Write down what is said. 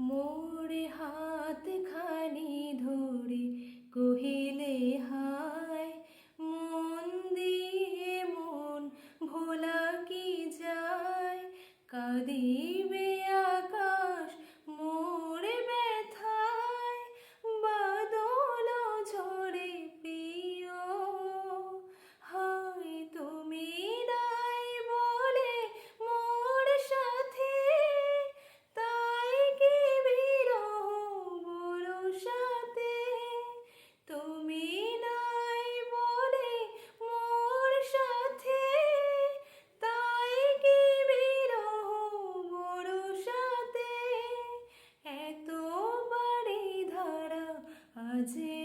মোরে হাত খানি ধরে কহিলে হায়, মন দিয়ে মন ভোলা কি যায়। কাঁদিবে আকাশ মোরে ব্যথায়, বাদল ঝরে প্রিয়। হায় তুমি নাই বলে মোর সাথে, তাই কি বিরহ বড় সাথে। তুমি নাই বলে মোর সাথে, তাই কি বিরহ বড় সাথে। এত বাড়ি ধারা আজে